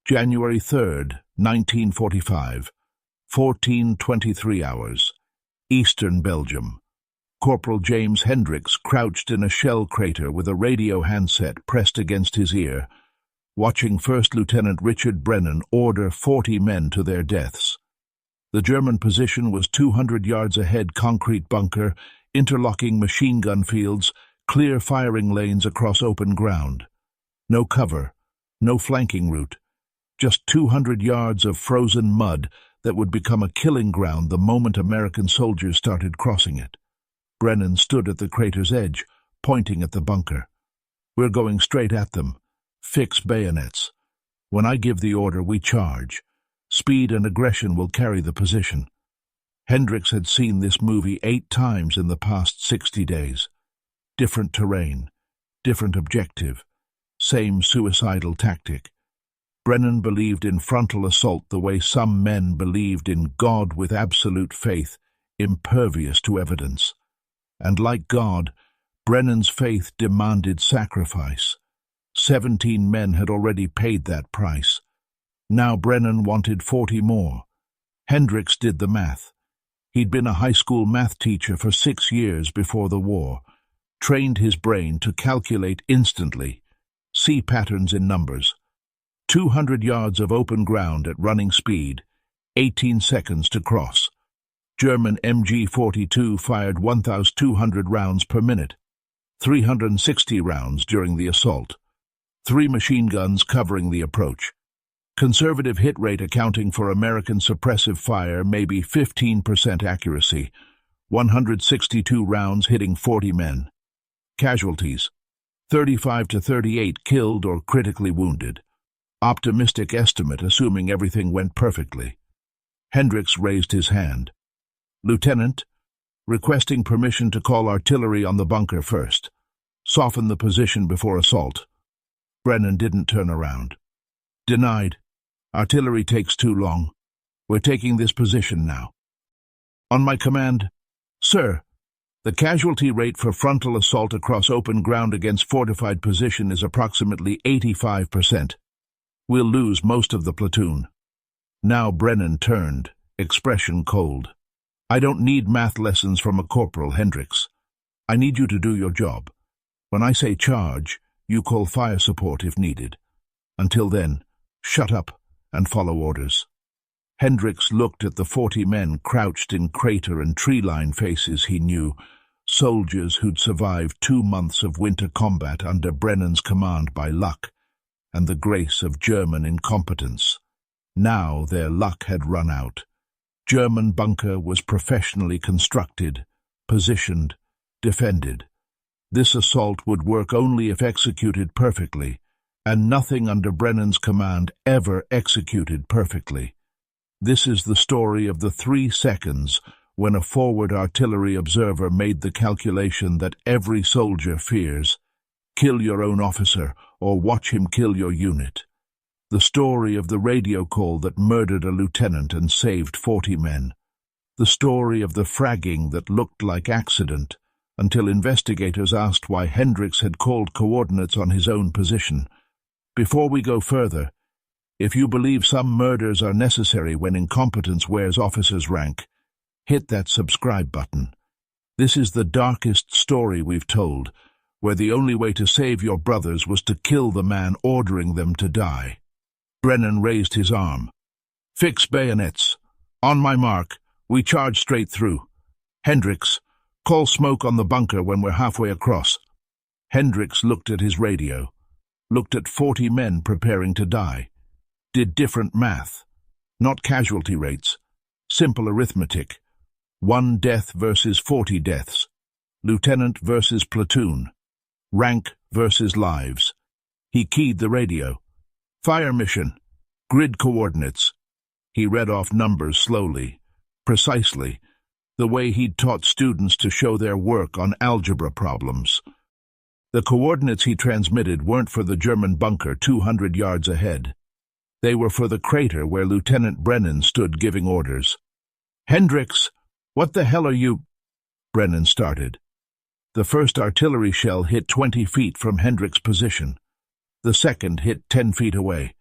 January 3rd, 1945, 14:23 hours, Eastern Belgium. Corporal James Hendricks crouched in a shell crater with a radio handset pressed against his ear, watching First Lieutenant Richard Brennan order 40 men to their deaths. The German position was 200 yards ahead, concrete bunker, interlocking machine gun fields, clear firing lanes across open ground. No cover, no flanking route, just 200 yards of frozen mud that would become a killing ground the moment American soldiers started crossing it. Brennan stood at the crater's edge, pointing at the bunker. "We're going straight at them. Fix bayonets. When I give the order, we charge. Speed and aggression will carry the position." Hendricks had seen this movie 8 times in the past 60 days. Different terrain, different objective, same suicidal tactic. Brennan believed in frontal assault the way some men believed in God with absolute faith, impervious to evidence. And like God, Brennan's faith demanded sacrifice. 17 men had already paid that price. Now Brennan wanted 40 more. Hendricks did the math. He'd been a high school math teacher for 6 years before the war, trained his brain to calculate instantly, see patterns in numbers. 200 yards of open ground at running speed, 18 seconds to cross. German MG-42 fired 1,200 rounds per minute, 360 rounds during the assault. 3 machine guns covering the approach. Conservative hit rate accounting for American suppressive fire, maybe 15% accuracy, 162 rounds hitting 40 men. Casualties, 35 to 38 killed or critically wounded. Optimistic estimate assuming everything went perfectly. Hendricks raised his hand. "Lieutenant, requesting permission to call artillery on the bunker first. Soften the position before assault." Brennan didn't turn around. "Denied. Artillery takes too long. We're taking this position now." "On my command." "Sir, the casualty rate for frontal assault across open ground against fortified position is approximately 85%. We'll lose most of the platoon." Now Brennan turned, expression cold. "I don't need math lessons from a corporal, Hendricks. I need you to do your job. When I say charge, you call fire support if needed. Until then, shut up and follow orders." Hendricks looked at the 40 men crouched in crater and tree-line faces he knew, soldiers who'd survived 2 months of winter combat under Brennan's command by luck and the grace of German incompetence. Now their luck had run out. German bunker was professionally constructed, positioned, defended. This assault would work only if executed perfectly, and nothing under Brennan's command ever executed perfectly. This is the story of the 3 seconds when a forward artillery observer made the calculation that every soldier fears: kill your own officer or watch him kill your unit. The story of the radio call that murdered a lieutenant and saved 40 men. The story of the fragging that looked like accident until investigators asked why Hendricks had called coordinates on his own position. Before we go further, if you believe some murders are necessary when incompetence wears officer's rank, hit that subscribe button. This is the darkest story we've told, where the only way to save your brothers was to kill the man ordering them to die. Brennan raised his arm. "Fix bayonets. On my mark, we charge straight through. Hendricks, call smoke on the bunker when we're halfway across." Hendricks looked at his radio, looked at 40 men preparing to die, did different math, not casualty rates, simple arithmetic. 1 death versus 40 deaths. Lieutenant versus platoon. Rank versus lives. He keyed the radio. "Fire mission. Grid coordinates." He read off numbers slowly, precisely, the way he'd taught students to show their work on algebra problems. The coordinates he transmitted weren't for the German bunker 200 yards ahead. They were for the crater where Lieutenant Brennan stood giving orders. "Hendricks, what the hell are you—" Brennan started. The first artillery shell hit 20 feet from Hendricks' position. The second hit 10 feet away.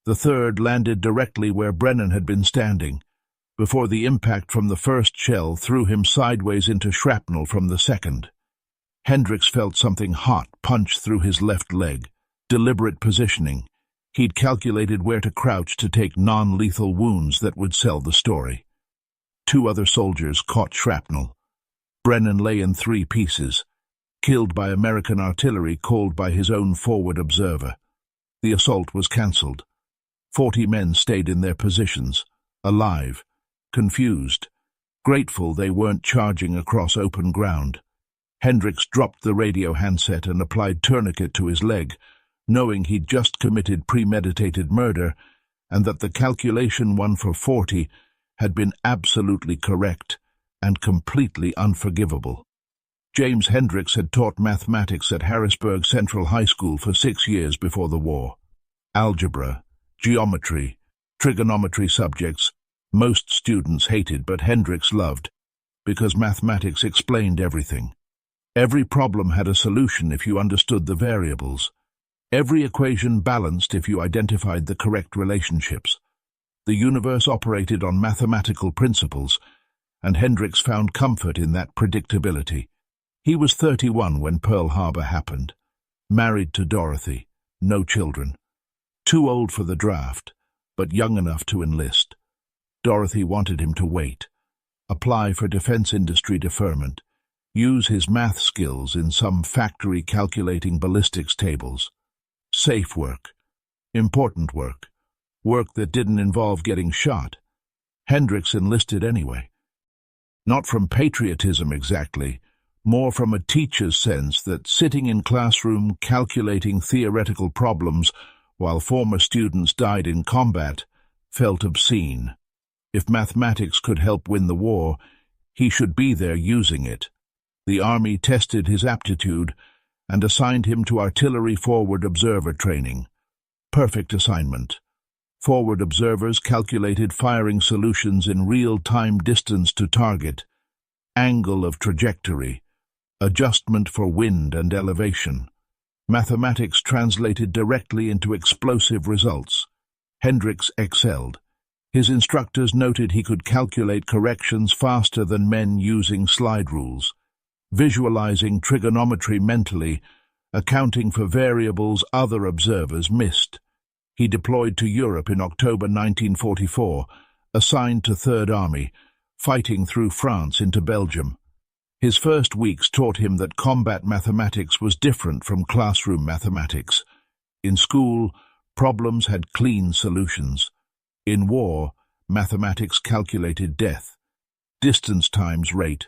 The third landed directly where Brennan had been standing, before the impact from the first shell threw him sideways into shrapnel from the second. Hendricks felt something hot punch through his left leg. Deliberate positioning. He'd calculated where to crouch to take non-lethal wounds that would sell the story. 2 other soldiers caught shrapnel. Brennan lay in 3 pieces, killed by American artillery called by his own forward observer. The assault was cancelled. 40 men stayed in their positions, alive, confused, grateful they weren't charging across open ground. Hendricks dropped the radio handset and applied tourniquet to his leg, knowing he'd just committed premeditated murder and that the calculation 1 for 40 had been absolutely correct and completely unforgivable. James Hendricks had taught mathematics at Harrisburg Central High School for 6 years before the war. Algebra, geometry, trigonometry subjects most students hated, but Hendricks loved, because mathematics explained everything. Every problem had a solution if you understood the variables. Every equation balanced if you identified the correct relationships. The universe operated on mathematical principles, and Hendricks found comfort in that predictability. He was 31 when Pearl Harbor happened, married to Dorothy, no children. Too old for the draft, but young enough to enlist. Dorothy wanted him to wait, apply for defense industry deferment, use his math skills in some factory calculating ballistics tables. Safe work, important work, work that didn't involve getting shot. Hendricks enlisted anyway. Not from patriotism exactly, more from a teacher's sense that sitting in classroom calculating theoretical problems while former students died in combat felt obscene. If mathematics could help win the war, he should be there using it. The Army tested his aptitude and assigned him to artillery forward observer training. Perfect assignment. Forward observers calculated firing solutions in real-time distance to target, angle of trajectory, adjustment for wind and elevation. Mathematics translated directly into explosive results. Hendricks excelled. His instructors noted he could calculate corrections faster than men using slide rules, visualizing trigonometry mentally, accounting for variables other observers missed. He deployed to Europe in October 1944, assigned to Third Army, fighting through France into Belgium. His first weeks taught him that combat mathematics was different from classroom mathematics. In school, problems had clean solutions. In war, mathematics calculated death. Distance times rate,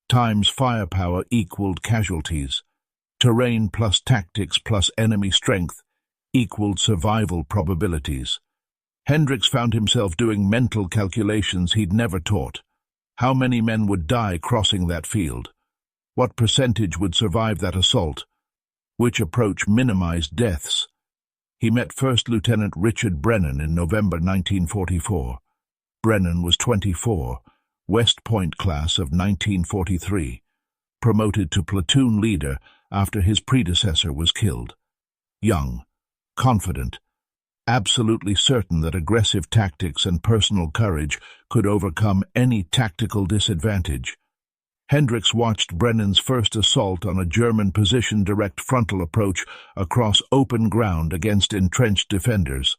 times firepower equaled casualties. Terrain plus tactics plus enemy strength equaled survival probabilities. Hendricks found himself doing mental calculations he'd never taught. How many men would die crossing that field? What percentage would survive that assault? Which approach minimized deaths? He met First Lieutenant Richard Brennan in November 1944. Brennan was 24, West Point class of 1943, promoted to platoon leader after his predecessor was killed. Young, confident, absolutely certain that aggressive tactics and personal courage could overcome any tactical disadvantage. Hendricks watched Brennan's first assault on a German position direct frontal approach across open ground against entrenched defenders.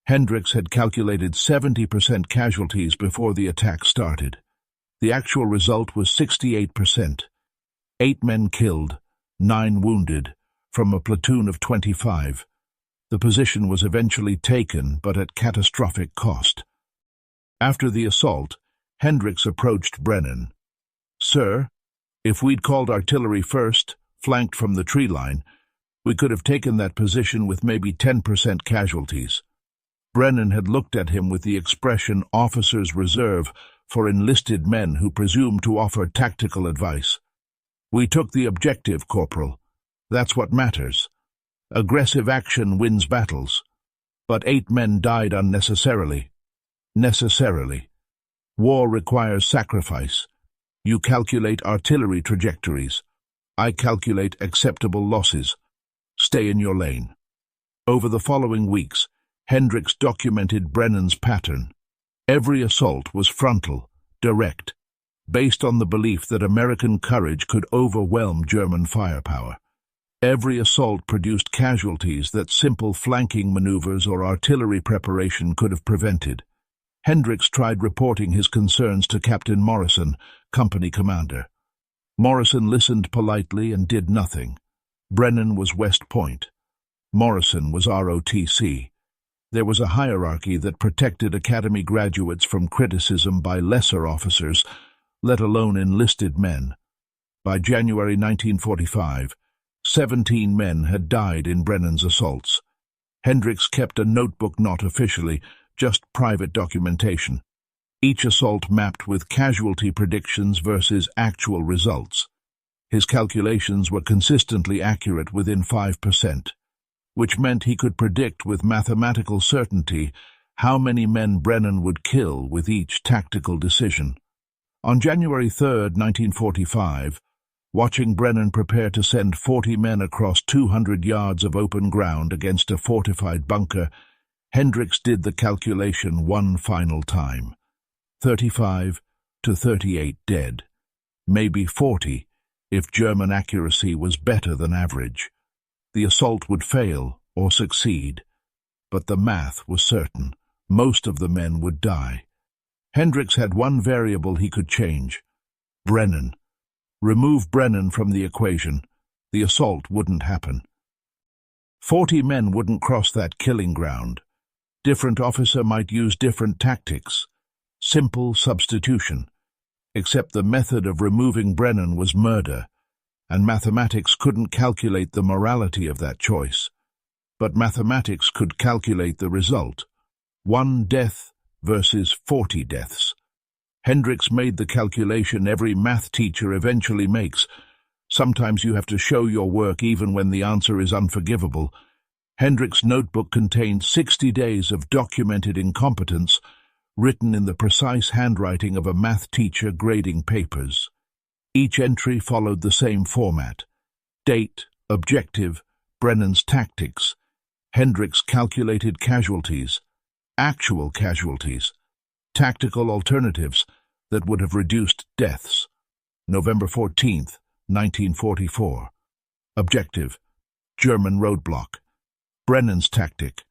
Hendricks had calculated 70% casualties before the attack started. The actual result was 68%. 8 men killed, 9 wounded, from a platoon of 25. The position was eventually taken, but at catastrophic cost. After the assault, Hendricks approached Brennan. "Sir, if we'd called artillery first, flanked from the tree line, we could have taken that position with maybe 10% casualties." Brennan had looked at him with the expression officers reserve for enlisted men who presume to offer tactical advice. "We took the objective, Corporal. That's what matters. Aggressive action wins battles. But 8 men died unnecessarily. Necessarily. War requires sacrifice. You calculate artillery trajectories. I calculate acceptable losses. Stay in your lane." Over the following weeks, Hendricks documented Brennan's pattern. Every assault was frontal, direct, based on the belief that American courage could overwhelm German firepower. Every assault produced casualties that simple flanking maneuvers or artillery preparation could have prevented. Hendricks tried reporting his concerns to Captain Morrison, company commander. Morrison listened politely and did nothing. Brennan was West Point. Morrison was ROTC. There was a hierarchy that protected Academy graduates from criticism by lesser officers, let alone enlisted men. By January 1945, 17 men had died in Brennan's assaults. Hendricks kept a notebook, not officially, just private documentation. Each assault mapped with casualty predictions versus actual results. His calculations were consistently accurate within 5%, which meant he could predict with mathematical certainty how many men Brennan would kill with each tactical decision. On January 3, 1945, watching Brennan prepare to send 40 men across 200 yards of open ground against a fortified bunker, Hendricks did the calculation one final time. 35 to 38 dead. Maybe 40 if German accuracy was better than average. The assault would fail or succeed, but the math was certain. Most of the men would die. Hendricks had one variable he could change: Brennan. Remove Brennan from the equation. The assault wouldn't happen. 40 men wouldn't cross that killing ground. Different officer might use different tactics. Simple substitution. Except the method of removing Brennan was murder, and mathematics couldn't calculate the morality of that choice. But mathematics could calculate the result. 1 death versus 40 deaths. Hendricks made the calculation every math teacher eventually makes. Sometimes you have to show your work even when the answer is unforgivable. Hendricks' notebook contained 60 days of documented incompetence, written in the precise handwriting of a math teacher grading papers. Each entry followed the same format: date, objective, Brennan's tactics. Hendricks calculated casualties, actual casualties, tactical alternatives that would have reduced deaths. November 14, 1944. Objective: German roadblock. Brennan's tactic: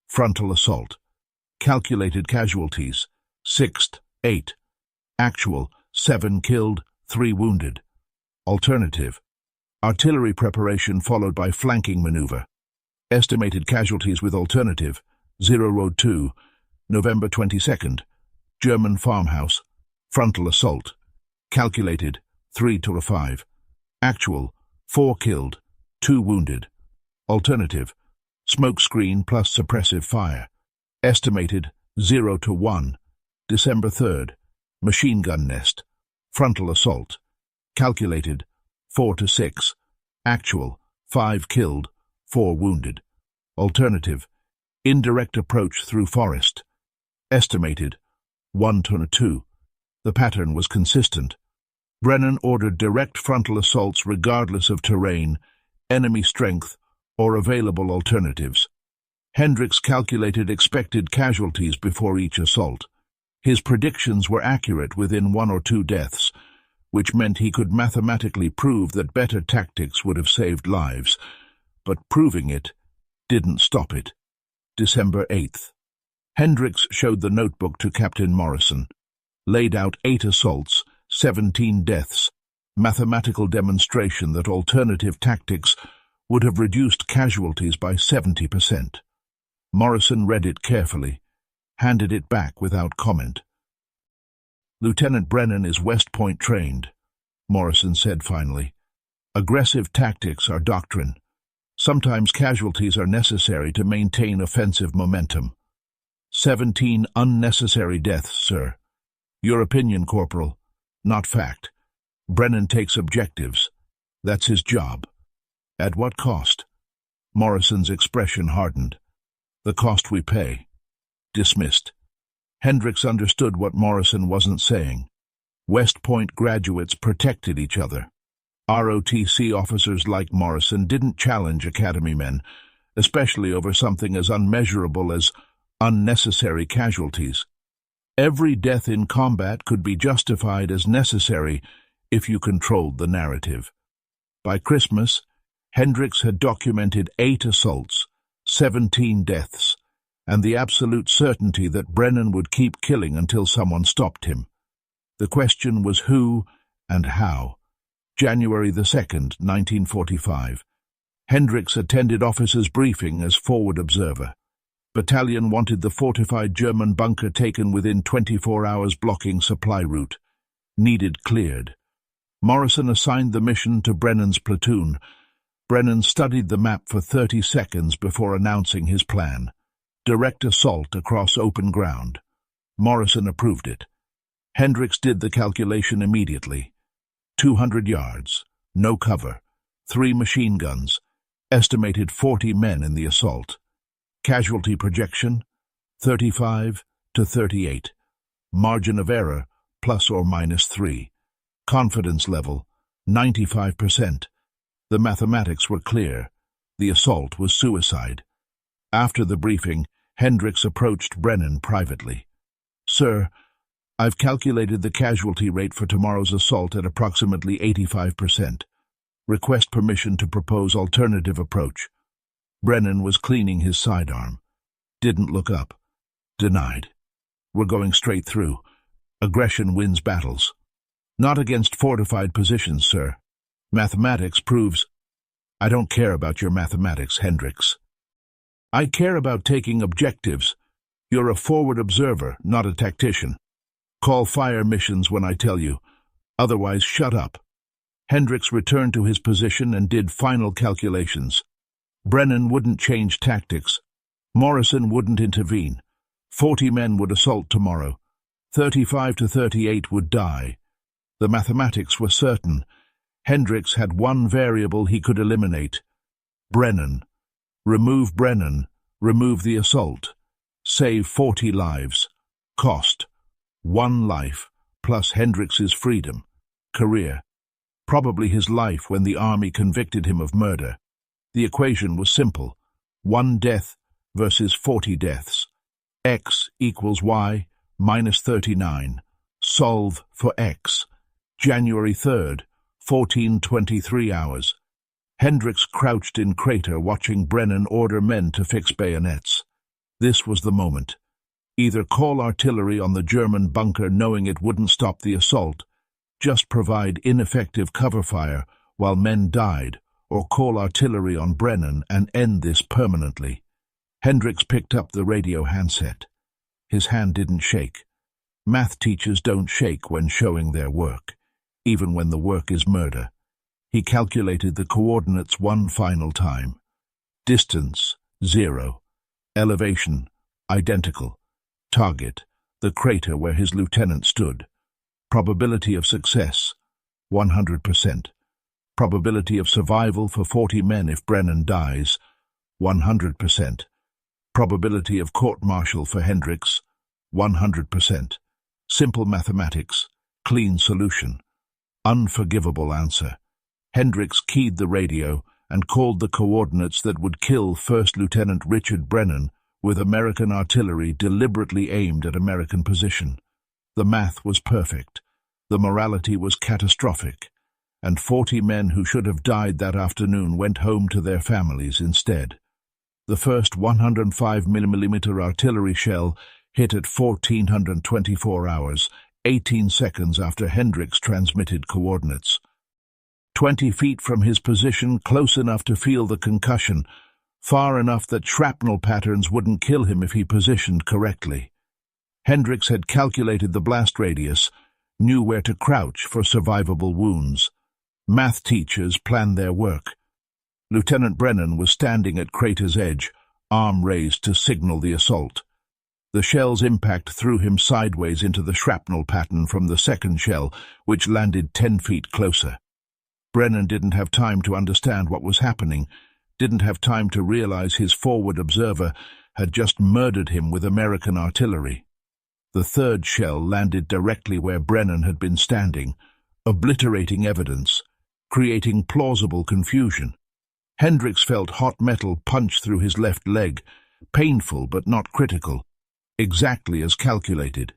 frontal assault. Calculated casualties: 6th, 8. Actual: 7 killed, 3 wounded. Alternative: artillery preparation followed by flanking maneuver. Estimated casualties with alternative: 0 Road 2, November 22nd. German farmhouse. Frontal assault. Calculated: 3 to 5. Actual: 4 killed, 2 wounded. Alternative: smoke screen plus suppressive fire. Estimated: 0 to 1. December 3rd. Machine gun nest. Frontal assault. Calculated: 4 to 6. Actual: 5 killed, 4 wounded. Alternative: indirect approach through forest. Estimated: 1 to 2. The pattern was consistent. Brennan ordered direct frontal assaults regardless of terrain, enemy strength, or available alternatives. Hendricks calculated expected casualties before each assault. His predictions were accurate within 1 or 2 deaths, which meant he could mathematically prove that better tactics would have saved lives. But proving it didn't stop it. December 8th. Hendricks showed the notebook to Captain Morrison. Laid out 8 assaults, 17 deaths. Mathematical demonstration that alternative tactics would have reduced casualties by 70%. Morrison read it carefully, handed it back without comment. Lieutenant Brennan is West Point trained, Morrison said finally. Aggressive tactics are doctrine. Sometimes casualties are necessary to maintain offensive momentum. 17 unnecessary deaths, sir. Your opinion, Corporal, not fact. Brennan takes objectives. That's his job. At what cost? Morrison's expression hardened. The cost we pay. Dismissed. Hendricks understood what Morrison wasn't saying. West Point graduates protected each other. ROTC officers like Morrison didn't challenge Academy men. especially over something as unmeasurable as unnecessary casualties. Every death in combat could be justified as necessary if you controlled the narrative. By Christmas, Hendricks had documented 8 assaults, 17 deaths, and the absolute certainty that Brennan would keep killing until someone stopped him. The question was who and how. January 2nd, 1945. Hendricks attended officers' briefing as forward observer. Battalion wanted the fortified German bunker taken within 24 hours, blocking supply route. Needed cleared. Morrison assigned the mission to Brennan's platoon. Brennan studied the map for 30 seconds before announcing his plan. Direct assault across open ground. Morrison approved it. Hendricks did the calculation immediately. 200 yards, no cover, 3 machine guns, estimated 40 men in the assault. Casualty projection, 35 to 38. Margin of error, plus or minus 3. Confidence level, 95%. The mathematics were clear. The assault was suicide. After the briefing, Hendricks approached Brennan privately. "Sir, I've calculated the casualty rate for tomorrow's assault at approximately 85%. Request permission to propose alternative approach." Brennan was cleaning his sidearm. Didn't look up. Denied. "We're going straight through. Aggression wins battles." "Not against fortified positions, sir. Mathematics proves—" "I don't care about your mathematics, Hendricks. I care about taking objectives. You're a forward observer, not a tactician. Call fire missions when I tell you. Otherwise, shut up." Hendricks returned to his position and did final calculations. Brennan wouldn't change tactics. Morrison wouldn't intervene. 40 men would assault tomorrow. 35 to 38 would die. The mathematics were certain. Hendricks had one variable he could eliminate. Brennan. Remove Brennan. Remove the assault. Save 40 lives. Cost. 1 life, plus Hendricks's freedom. Career. Probably his life when the army convicted him of murder. The equation was simple. 1 death versus 40 deaths. X equals Y minus 39. Solve for X. January 3rd, 14:23 hours. Hendricks crouched in crater watching Brennan order men to fix bayonets. This was the moment. Either call artillery on the German bunker knowing it wouldn't stop the assault, just provide ineffective cover fire while men died, or call artillery on Brennan and end this permanently. Hendricks picked up the radio handset. His hand didn't shake. Math teachers don't shake when showing their work, even when the work is murder. He calculated the coordinates one final time. Distance, 0. Elevation, identical. Target, the crater where his lieutenant stood. Probability of success, 100%. Probability of survival for 40 men if Brennan dies, 100%. Probability of court-martial for Hendricks, 100%. Simple mathematics, clean solution. Unforgivable answer. Hendricks keyed the radio and called the coordinates that would kill First Lieutenant Richard Brennan with American artillery deliberately aimed at American position. The math was perfect. The morality was catastrophic. And 40 men who should have died that afternoon went home to their families instead. The first 105mm artillery shell hit at 1424 hours, 18 seconds after Hendricks transmitted coordinates. 20 feet from his position, close enough to feel the concussion, far enough that shrapnel patterns wouldn't kill him if he positioned correctly. Hendricks had calculated the blast radius, knew where to crouch for survivable wounds. Math teachers planned their work. Lieutenant Brennan was standing at crater's edge, arm raised to signal the assault. The shell's impact threw him sideways into the shrapnel pattern from the second shell, which landed 10 feet closer. Brennan didn't have time to understand what was happening, didn't have time to realize his forward observer had just murdered him with American artillery. The third shell landed directly where Brennan had been standing, obliterating evidence, creating plausible confusion. Hendricks felt hot metal punch through his left leg, painful but not critical, exactly as calculated.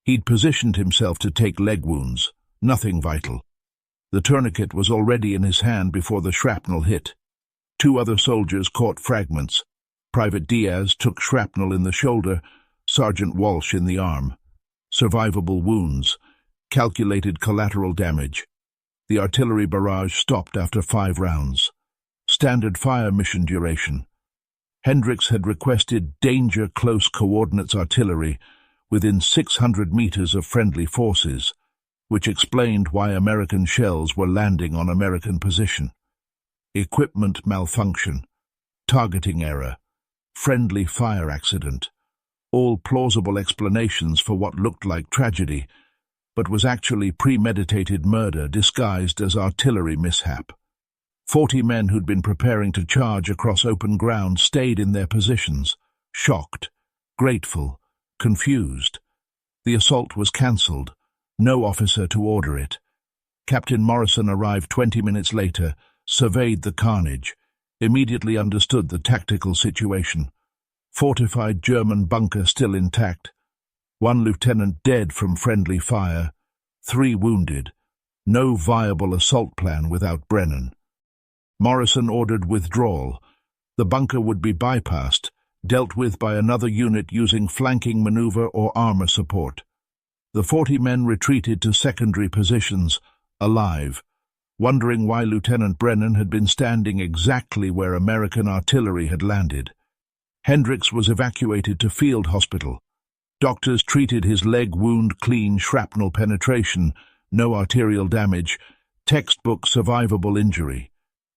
He'd positioned himself to take leg wounds, nothing vital. The tourniquet was already in his hand before the shrapnel hit. 2 other soldiers caught fragments. Private Diaz took shrapnel in the shoulder, Sergeant Walsh in the arm. Survivable wounds, calculated collateral damage. The artillery barrage stopped after 5 rounds. Standard fire mission duration. Hendricks had requested danger close coordinates artillery within 600 meters of friendly forces, which explained why American shells were landing on American position. Equipment malfunction, targeting error, friendly fire accident, all plausible explanations for what looked like tragedy, but was actually premeditated murder disguised as artillery mishap. 40 men who'd been preparing to charge across open ground stayed in their positions, shocked, grateful, confused. The assault was cancelled, no officer to order it. Captain Morrison arrived 20 minutes later, surveyed the carnage, immediately understood the tactical situation. Fortified German bunker still intact, 1 lieutenant dead from friendly fire, 3 wounded, no viable assault plan without Brennan. Morrison ordered withdrawal. The bunker would be bypassed, dealt with by another unit using flanking maneuver or armor support. The 40 men retreated to secondary positions, alive, wondering why Lieutenant Brennan had been standing exactly where American artillery had landed. Hendricks was evacuated to field hospital. Doctors treated his leg wound clean, shrapnel penetration, no arterial damage, textbook survivable injury.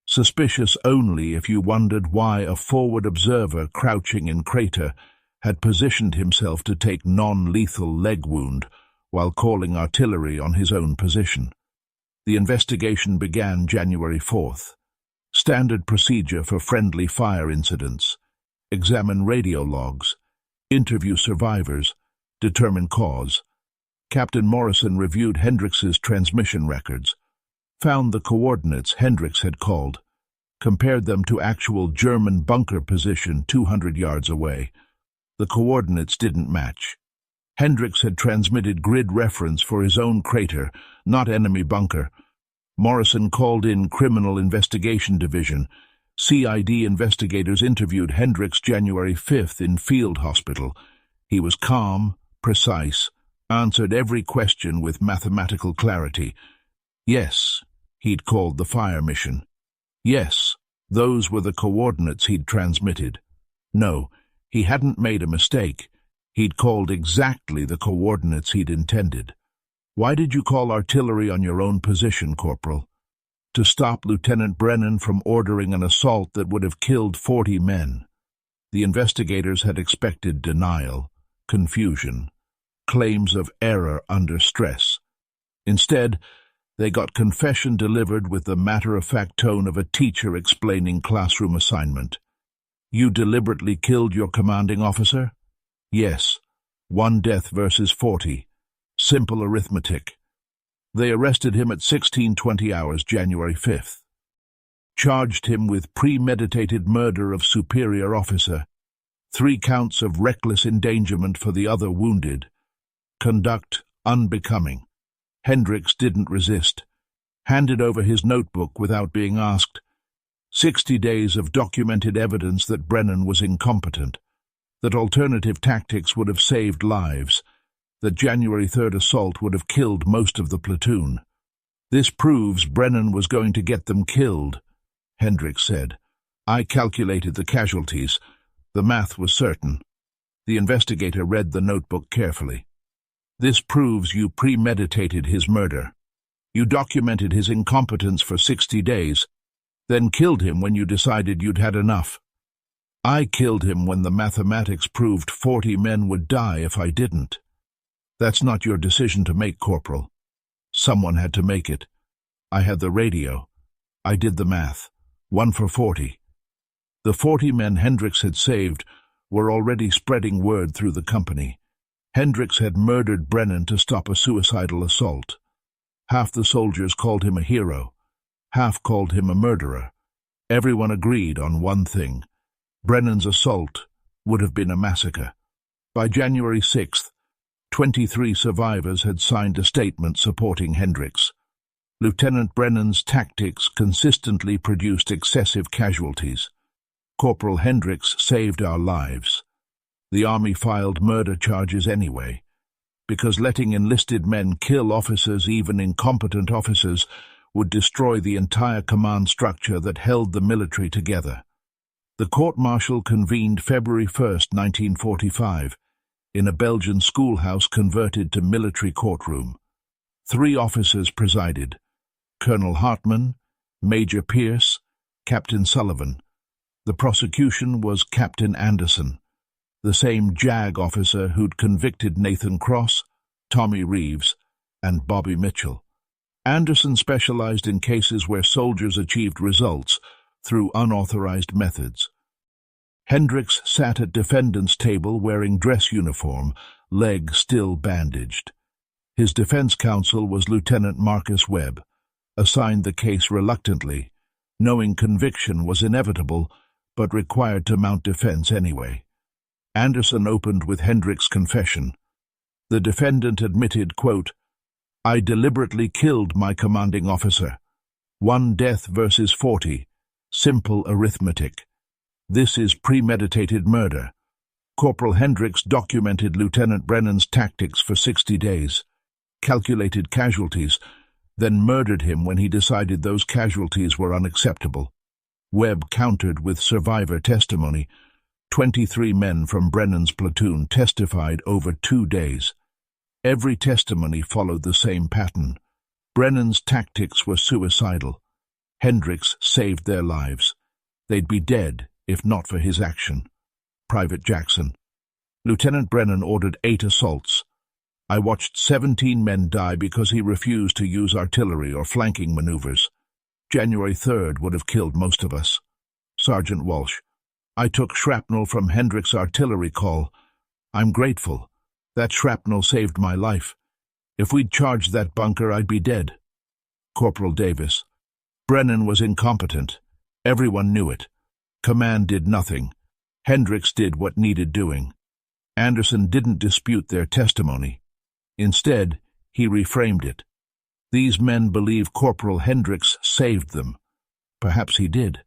Suspicious only if you wondered why a forward observer crouching in crater had positioned himself to take non-lethal leg wound while calling artillery on his own position. The investigation began January 4th. Standard procedure for friendly fire incidents. Examine radio logs. Interview survivors. Determine cause. Captain Morrison reviewed Hendricks's transmission records, found the coordinates Hendricks had called, compared them to actual German bunker position 200 yards away. The coordinates didn't match. Hendricks had transmitted grid reference for his own crater, not enemy bunker. Morrison called in Criminal Investigation Division. CID investigators interviewed Hendricks January 5th in field hospital. He was calm, precise, answered every question with mathematical clarity. Yes, he'd called the fire mission. Yes, those were the coordinates he'd transmitted. No, he hadn't made a mistake. He'd called exactly the coordinates he'd intended. Why did you call artillery on your own position, Corporal? To stop Lieutenant Brennan from ordering an assault that would have killed 40 men. The investigators had expected denial, confusion, claims of error under stress. Instead, they got confession delivered with the matter-of-fact tone of a teacher explaining classroom assignment. You deliberately killed your commanding officer? Yes. 1 death versus 40. Simple arithmetic. They arrested him at 16:20 hours, January 5th. Charged him with premeditated murder of superior officer, 3 counts of reckless endangerment for the other wounded. Conduct unbecoming. Hendricks didn't resist. Handed over his notebook without being asked. 60 days of documented evidence that Brennan was incompetent, that alternative tactics would have saved lives, that January 3rd assault would have killed most of the platoon. This proves Brennan was going to get them killed, Hendricks said. I calculated the casualties. The math was certain. The investigator read the notebook carefully. This proves you premeditated his murder. You documented his incompetence for 60 days, then killed him when you decided you'd had enough. I killed him when the mathematics proved 40 men would die if I didn't. That's not your decision to make, Corporal. Someone had to make it. I had the radio. I did the math. 1 for 40. The 40 men Hendricks had saved were already spreading word through the company. Hendricks had murdered Brennan to stop a suicidal assault. Half the soldiers called him a hero. Half called him a murderer. Everyone agreed on one thing: Brennan's assault would have been a massacre. By January 6th, 23 survivors had signed a statement supporting Hendricks. Lieutenant Brennan's tactics consistently produced excessive casualties. Corporal Hendricks saved our lives. The Army filed murder charges anyway, because letting enlisted men kill officers, even incompetent officers, would destroy the entire command structure that held the military together. The court-martial convened February 1st, 1945, in a Belgian schoolhouse converted to military courtroom. 3 officers presided: Colonel Hartman, Major Pierce, Captain Sullivan. The prosecution was Captain Anderson, the same JAG officer who'd convicted Nathan Cross, Tommy Reeves, and Bobby Mitchell. Anderson specialized in cases where soldiers achieved results through unauthorized methods. Hendricks sat at defendant's table wearing dress uniform, leg still bandaged. His defense counsel was Lieutenant Marcus Webb, assigned the case reluctantly, knowing conviction was inevitable but required to mount defense anyway. Anderson opened with Hendricks' confession. The defendant admitted, quote, "I deliberately killed my commanding officer. 1 death versus 40. Simple arithmetic. This is premeditated murder." Corporal Hendricks documented Lieutenant Brennan's tactics for 60 days, calculated casualties, then murdered him when he decided those casualties were unacceptable. Webb countered with survivor testimony. 23 men from Brennan's platoon testified over 2 days. Every testimony followed the same pattern. Brennan's tactics were suicidal. Hendricks saved their lives. They'd be dead if not for his action. Private Jackson. Lieutenant Brennan ordered 8 assaults. I watched 17 men die because he refused to use artillery or flanking maneuvers. January 3rd would have killed most of us. Sergeant Walsh. I took shrapnel from Hendricks' artillery call. I'm grateful. That shrapnel saved my life. If we'd charged that bunker, I'd be dead. Corporal Davis. Brennan was incompetent. Everyone knew it. Command did nothing. Hendricks did what needed doing. Anderson didn't dispute their testimony. Instead, he reframed it. These men believe Corporal Hendricks saved them. Perhaps he did,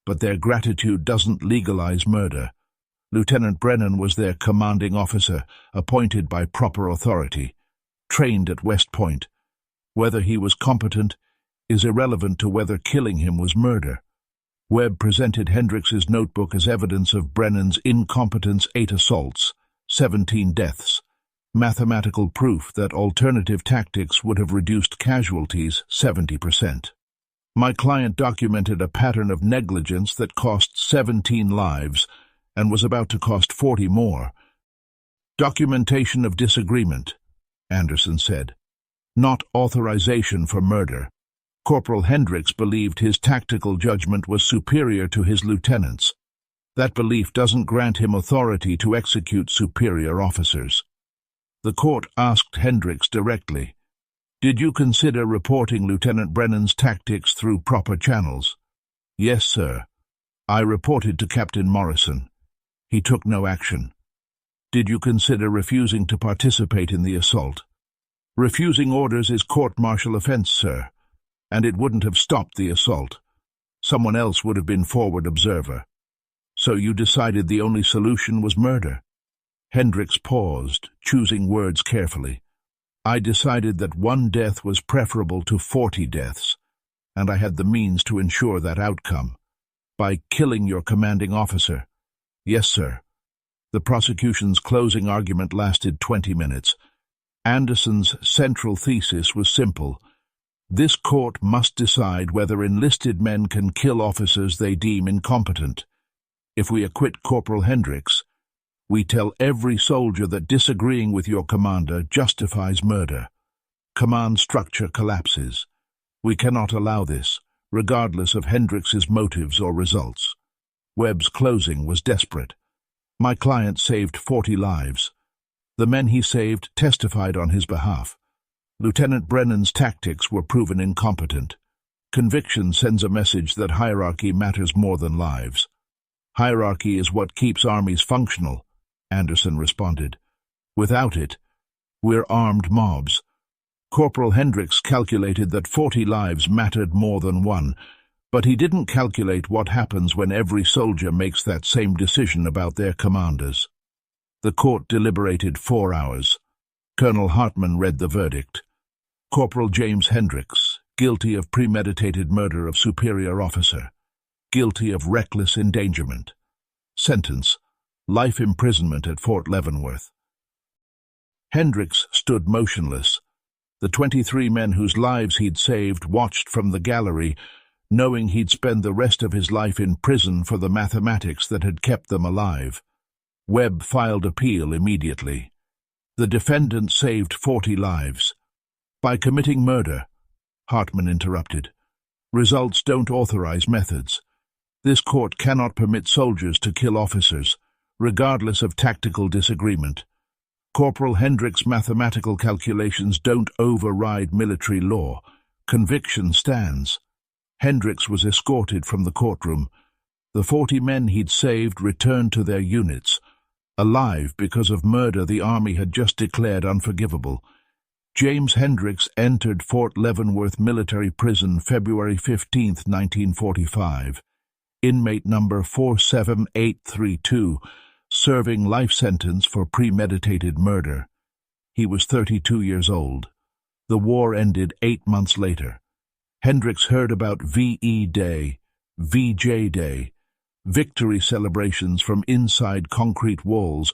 but their gratitude doesn't legalize murder. Lieutenant Brennan was their commanding officer, appointed by proper authority, trained at West Point. Whether he was competent is irrelevant to whether killing him was murder. Webb presented Hendricks' notebook as evidence of Brennan's incompetence: 8 assaults, 17 deaths. Mathematical proof that alternative tactics would have reduced casualties 70%. My client documented a pattern of negligence that cost 17 lives and was about to cost 40 more. Documentation of disagreement, Anderson said, not authorization for murder. Corporal Hendricks believed his tactical judgment was superior to his lieutenant's. That belief doesn't grant him authority to execute superior officers. The court asked Hendricks directly, "Did you consider reporting Lieutenant Brennan's tactics through proper channels?" "Yes, sir. I reported to Captain Morrison. He took no action." "Did you consider refusing to participate in the assault?" "Refusing orders is court-martial offense, sir, and it wouldn't have stopped the assault. Someone else would have been forward observer." "So you decided the only solution was murder?" Hendricks paused, choosing words carefully. "I decided that 1 death was preferable to 40 deaths, and I had the means to ensure that outcome. By killing your commanding officer." "Yes, sir." The prosecution's closing argument lasted 20 minutes. Anderson's central thesis was simple. This court must decide whether enlisted men can kill officers they deem incompetent. If we acquit Corporal Hendricks, we tell every soldier that disagreeing with your commander justifies murder. Command structure collapses. We cannot allow this, regardless of Hendricks' motives or results. Webb's closing was desperate. My client saved 40 lives. The men he saved testified on his behalf. Lieutenant Brennan's tactics were proven incompetent. Conviction sends a message that hierarchy matters more than lives. Hierarchy is what keeps armies functional, Anderson responded. Without it, we're armed mobs. Corporal Hendricks calculated that 40 lives mattered more than one, but he didn't calculate what happens when every soldier makes that same decision about their commanders. The court deliberated 4 hours. Colonel Hartman read the verdict. Corporal James Hendricks, guilty of premeditated murder of superior officer. Guilty of reckless endangerment. Sentence: life imprisonment at Fort Leavenworth. Hendricks stood motionless. The 23 men whose lives he'd saved watched from the gallery, knowing he'd spend the rest of his life in prison for the mathematics that had kept them alive. Webb filed appeal immediately. The defendant saved 40 lives. By committing murder, Hartman interrupted. Results don't authorize methods. This court cannot permit soldiers to kill officers, regardless of tactical disagreement. Corporal Hendricks' mathematical calculations don't override military law. Conviction stands. Hendricks was escorted from the courtroom. The 40 men he'd saved returned to their units, alive because of murder the Army had just declared unforgivable. James Hendricks entered Fort Leavenworth Military Prison February 15, 1945. Inmate number 47832, serving life sentence for premeditated murder. He was 32 years old. The war ended 8 months later. Hendricks heard about VE Day, VJ Day, victory celebrations from inside concrete walls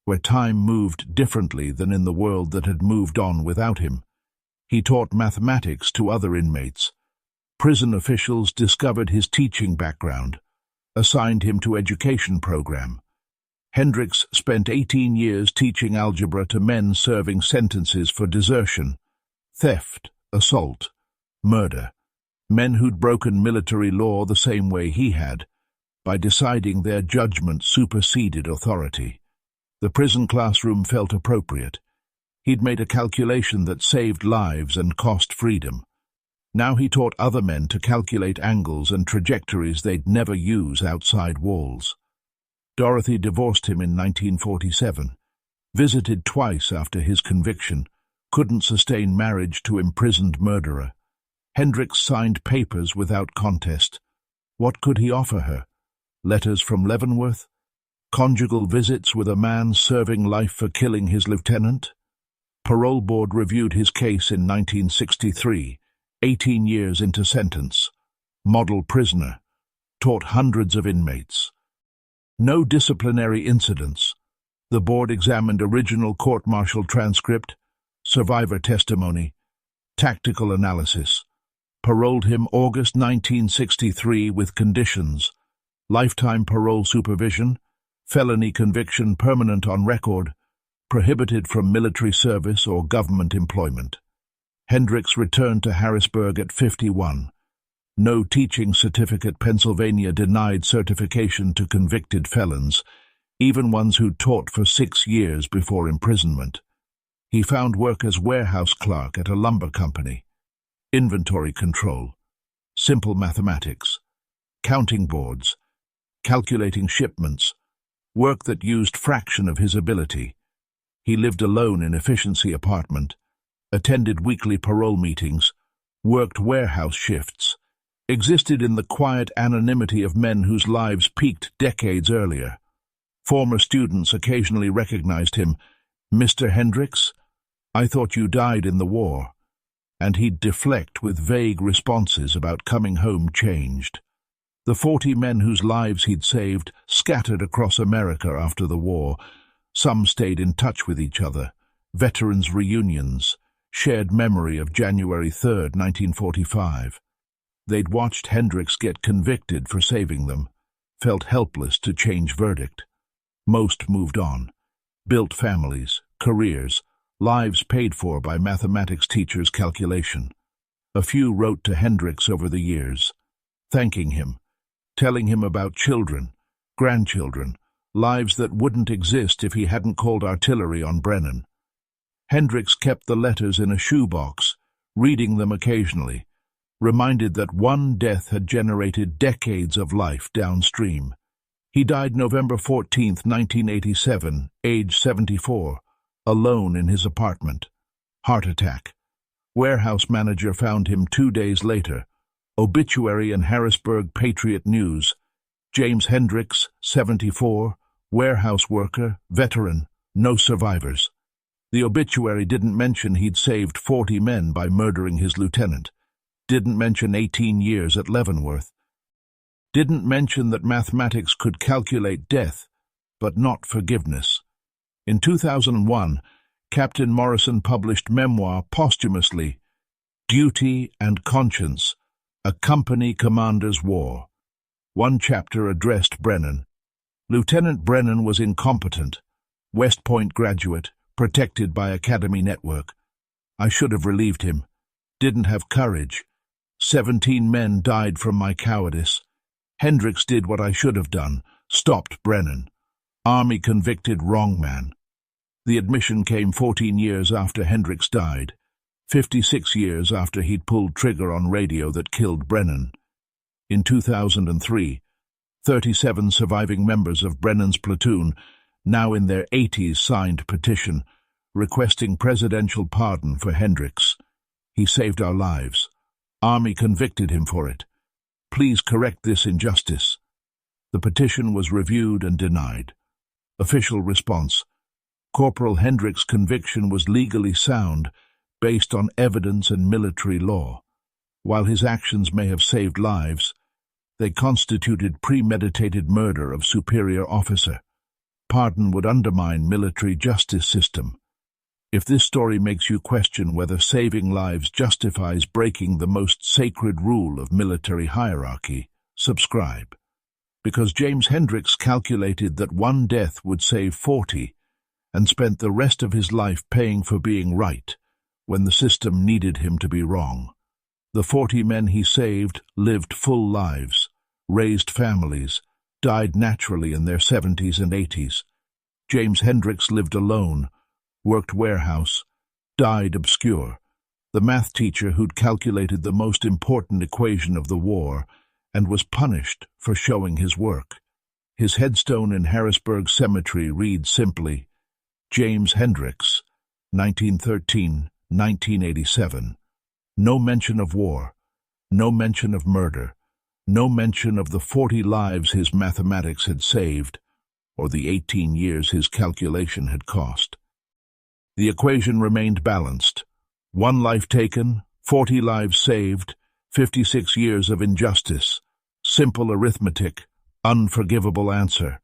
where time moved differently than in the world that had moved on without him. He taught mathematics to other inmates. Prison officials discovered his teaching background, assigned him to education program. Hendricks spent 18 years teaching algebra to men serving sentences for desertion, theft, assault, murder, men who'd broken military law the same way he had, by deciding their judgment superseded authority. The prison classroom felt appropriate. He'd made a calculation that saved lives and cost freedom. Now he taught other men to calculate angles and trajectories they'd never use outside walls. Dorothy divorced him in 1947, visited twice after his conviction, couldn't sustain marriage to imprisoned murderer. Hendricks signed papers without contest. What could he offer her? Letters from Leavenworth? Conjugal visits with a man serving life for killing his lieutenant? Parole board reviewed his case in 1963, 18 years into sentence. Model prisoner. Taught hundreds of inmates. No disciplinary incidents. The board examined original court-martial transcript, survivor testimony, tactical analysis. Paroled him August 1963 with conditions: lifetime parole supervision, felony conviction permanent on record, prohibited from military service or government employment. Hendricks returned to Harrisburg at 51. No teaching certificate. Pennsylvania denied certification to convicted felons, even ones who taught for 6 years before imprisonment. He found work as warehouse clerk at a lumber company. Inventory control, simple mathematics, counting boards, calculating shipments, work that used fraction of his ability. He lived alone in efficiency apartment, attended weekly parole meetings, worked warehouse shifts, existed in the quiet anonymity of men whose lives peaked decades earlier. Former students occasionally recognized him. "Mr. Hendricks, I thought you died in the war." And he'd deflect with vague responses about coming home changed. The 40 men whose lives he'd saved scattered across America after the war. Some stayed in touch with each other. Veterans' reunions, shared memory of January 3, 1945. They'd watched Hendricks get convicted for saving them, felt helpless to change verdict. Most moved on, built families, careers, lives paid for by mathematics teachers' calculation. A few wrote to Hendricks over the years, thanking him, telling him about children, grandchildren, lives that wouldn't exist if he hadn't called artillery on Brennan. Hendricks kept the letters in a shoebox, reading them occasionally, reminded that one death had generated decades of life downstream. He died November 14, 1987, age 74, alone in his apartment. Heart attack. Warehouse manager found him 2 days later. Obituary in Harrisburg Patriot News. James Hendricks, 74, warehouse worker, veteran, no survivors. The obituary didn't mention he'd saved 40 men by murdering his lieutenant. Didn't mention 18 years at Leavenworth. Didn't mention that mathematics could calculate death, but not forgiveness. In 2001, Captain Morrison published memoir posthumously, Duty and Conscience, A Company Commander's War. One chapter addressed Brennan. Lieutenant Brennan was incompetent, West Point graduate, protected by Academy Network. I should have relieved him. Didn't have courage. 17 men died from my cowardice. Hendricks did what I should have done, stopped Brennan. Army convicted wrong man. The admission came 14 years after Hendricks died, 56 years after he'd pulled trigger on radio that killed Brennan. In 2003, 37 surviving members of Brennan's platoon, now in their 80s, signed petition requesting presidential pardon for Hendricks. He saved our lives. Army convicted him for it. Please correct this injustice. The petition was reviewed and denied. Official response: Corporal Hendricks' conviction was legally sound, based on evidence and military law. While his actions may have saved lives, they constituted premeditated murder of superior officer. Pardon would undermine military justice system. If this story makes you question whether saving lives justifies breaking the most sacred rule of military hierarchy, subscribe. Because James Hendricks calculated that one death would save 40 and spent the rest of his life paying for being right when the system needed him to be wrong. The 40 men he saved lived full lives, raised families, died naturally in their 70s and 80s. James Hendricks lived alone, worked warehouse, died obscure, the math teacher who'd calculated the most important equation of the war and was punished for showing his work. His headstone in Harrisburg Cemetery reads simply, James Hendricks, 1913-1987. No mention of war, no mention of murder, no mention of the 40 lives his mathematics had saved, or the 18 years his calculation had cost. The equation remained balanced. 1 life taken, 40 lives saved, 56 years of injustice. Simple arithmetic, unforgivable answer.